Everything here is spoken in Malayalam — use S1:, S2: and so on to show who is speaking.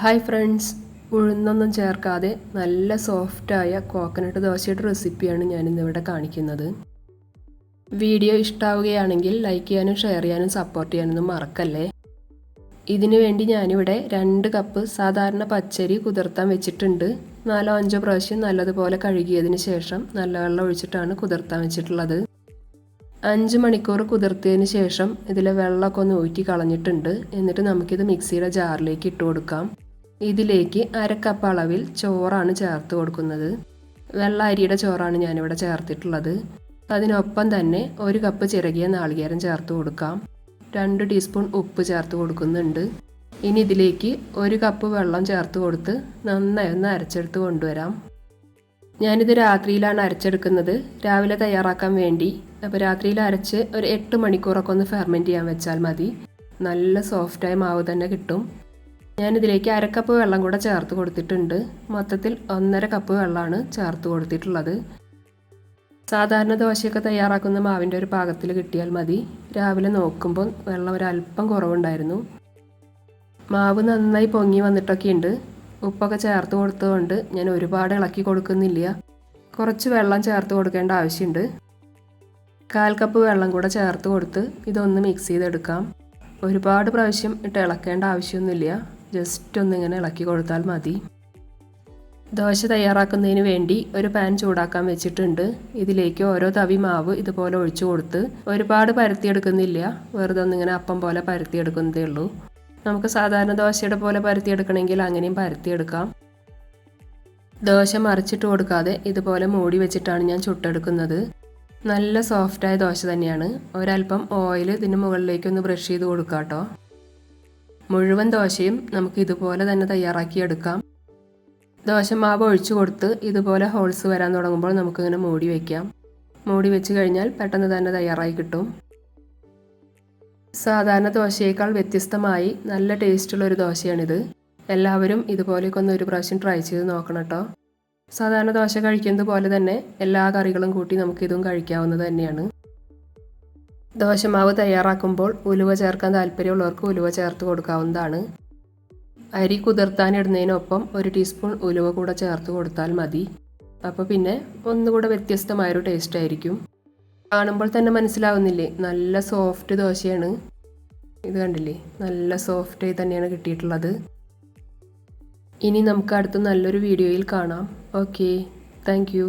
S1: ഹായ് ഫ്രണ്ട്സ്, ഉഴുന്നൊന്നും ചേർക്കാതെ നല്ല സോഫ്റ്റായ കോക്കനട്ട് ദോശയുടെ റെസിപ്പിയാണ് ഞാനിന്നിവിടെ കാണിക്കുന്നത്. വീഡിയോ ഇഷ്ടമാവുകയാണെങ്കിൽ ലൈക്ക് ചെയ്യാനും ഷെയർ ചെയ്യാനും സപ്പോർട്ട് ചെയ്യാനൊന്നും മറക്കല്ലേ. ഇതിനു വേണ്ടി ഞാനിവിടെ 2 കപ്പ് സാധാരണ പച്ചരി കുതിർത്താൻ വെച്ചിട്ടുണ്ട്. 4-5 പ്രാവശ്യം നല്ലതുപോലെ കഴുകിയതിന് ശേഷം നല്ല വെള്ളം ഒഴിച്ചിട്ടാണ് കുതിർത്താൻ വെച്ചിട്ടുള്ളത്. 5 മണിക്കൂർ കുതിർത്തതിന് ശേഷം ഇതിലെ വെള്ളമൊക്കെ ഒന്ന് ഊറ്റി കളഞ്ഞിട്ടുണ്ട്. എന്നിട്ട് നമുക്കിത് മിക്സിയുടെ ജാറിലേക്ക് ഇട്ട് കൊടുക്കാം. ഇതിലേക്ക് 1/2 കപ്പ് അളവിൽ ചോറാണ് ചേർത്ത് കൊടുക്കുന്നത്. വെള്ള അരിയുടെ ചോറാണ് ഞാനിവിടെ ചേർത്തിട്ടുള്ളത്. അതിനൊപ്പം തന്നെ 1 കപ്പ് ചിരകിയ നാളികേരം ചേർത്ത് കൊടുക്കാം. 2 ടീസ്പൂൺ ഉപ്പ് ചേർത്ത് കൊടുക്കുന്നുണ്ട്. ഇനി ഇതിലേക്ക് 1 കപ്പ് വെള്ളം ചേർത്ത് കൊടുത്ത് നന്നായി ഒന്ന് അരച്ചെടുത്ത് കൊണ്ടുവരാം. ഞാനിത് രാത്രിയിലാണ് അരച്ചെടുക്കുന്നത്, രാവിലെ തയ്യാറാക്കാൻ വേണ്ടി. അപ്പോൾ രാത്രിയിൽ അരച്ച് ഒരു 8 മണിക്കൂറൊക്കെ ഒന്ന് ഫെർമെൻറ്റ് ചെയ്യാൻ വെച്ചാൽ മതി. നല്ല സോഫ്റ്റായ മാവ് തന്നെ കിട്ടും. ഞാനിതിലേക്ക് 1/2 കപ്പ് വെള്ളം കൂടെ ചേർത്ത് കൊടുത്തിട്ടുണ്ട്. മൊത്തത്തിൽ 1.5 കപ്പ് വെള്ളമാണ് ചേർത്ത് കൊടുത്തിട്ടുള്ളത്. സാധാരണ ദോശയൊക്കെ തയ്യാറാക്കുന്ന മാവിൻ്റെ ഒരു പാകത്തിൽ കിട്ടിയാൽ മതി. രാവിലെ നോക്കുമ്പോൾ വെള്ളം ഒരല്പം കുറവുണ്ടായിരുന്നു. മാവ് നന്നായി പൊങ്ങി വന്നിട്ടൊക്കെ ഉണ്ട്. ഉപ്പൊക്കെ ചേർത്ത് കൊടുത്തതുകൊണ്ട് ഞാൻ ഒരുപാട് ഇളക്കി കൊടുക്കുന്നില്ല. കുറച്ച് വെള്ളം ചേർത്ത് കൊടുക്കേണ്ട ആവശ്യമുണ്ട്. 1/4 കപ്പ് വെള്ളം കൂടെ ചേർത്ത് കൊടുത്ത് ഇതൊന്ന് മിക്സ് ചെയ്തെടുക്കാം. ഒരുപാട് പ്രാവശ്യം ഇട്ട് ഇളക്കേണ്ട ആവശ്യമൊന്നുമില്ല. ജസ്റ്റ് ഒന്നിങ്ങനെ ഇളക്കി കൊടുത്താൽ മതി. ദോശ തയ്യാറാക്കുന്നതിന് വേണ്ടി ഒരു പാൻ ചൂടാക്കാൻ വെച്ചിട്ടുണ്ട്. ഇതിലേക്ക് ഓരോ തവി മാവ് ഇതുപോലെ ഒഴിച്ചു കൊടുത്ത് ഒരുപാട് പരത്തിയെടുക്കുന്നില്ല. വെറുതെ ഒന്നിങ്ങനെ അപ്പം പോലെ പരത്തിയെടുക്കുന്നതേ ഉള്ളൂ. നമുക്ക് സാധാരണ ദോശയുടെ പോലെ പരത്തിയെടുക്കണമെങ്കിൽ അങ്ങനെയും പരത്തിയെടുക്കാം. ദോശ മറിച്ചിട്ട് കൊടുക്കാതെ ഇതുപോലെ മൂടി വെച്ചിട്ടാണ് ഞാൻ ചുട്ടെടുക്കുന്നത്. നല്ല സോഫ്റ്റായ ദോശ തന്നെയാണ്. ഒരല്പം ഓയിൽ ഇതിന് മുകളിലേക്കൊന്ന് ബ്രഷ് ചെയ്ത് കൊടുക്കാം കേട്ടോ. മുഴുവൻ ദോശയും നമുക്ക് ഇതുപോലെ തന്നെ തയ്യാറാക്കിയെടുക്കാം. ദോശമാവ് ഒഴിച്ചു കൊടുത്ത് ഇതുപോലെ ഹോൾസ് വരാൻ തുടങ്ങുമ്പോൾ നമുക്കിങ്ങനെ മൂടി വയ്ക്കാം. മൂടി വെച്ച് കഴിഞ്ഞാൽ പെട്ടെന്ന് തന്നെ തയ്യാറായി കിട്ടും. സാധാരണ ദോശയേക്കാൾ വ്യത്യസ്തമായി നല്ല ടേസ്റ്റുള്ള ഒരു ദോശയാണിത്. എല്ലാവരും ഇതുപോലെയൊക്കെ ഒന്ന് ഒരു പ്രാവശ്യം ട്രൈ ചെയ്ത് നോക്കണം കേട്ടോ. സാധാരണ ദോശ കഴിക്കുന്നത് പോലെ തന്നെ എല്ലാ കറികളും കൂട്ടി നമുക്കിതും കഴിക്കാവുന്നത് തന്നെയാണ്. ദോശമാവ് തയ്യാറാക്കുമ്പോൾ ഉലുവ ചേർക്കാൻ താല്പര്യമുള്ളവർക്ക് ഉലുവ ചേർത്ത് കൊടുക്കാവുന്നതാണ്. അരി കുതിർത്താനിടുന്നതിനൊപ്പം 1 ടീസ്പൂൺ ഉലുവ കൂടെ ചേർത്ത് കൊടുത്താൽ മതി. അപ്പോൾ പിന്നെ ഒന്നുകൂടെ വ്യത്യസ്തമായൊരു ടേസ്റ്റ് ആയിരിക്കും. കാണുമ്പോൾ തന്നെ മനസ്സിലാവുന്നില്ലേ, നല്ല സോഫ്റ്റ് ദോശയാണ്. ഇത് കണ്ടില്ലേ, നല്ല സോഫ്റ്റായി തന്നെയാണ് കിട്ടിയിട്ടുള്ളത്. ഇനി നമുക്ക് അടുത്ത നല്ലൊരു വീഡിയോയിൽ കാണാം. Okay, thank you.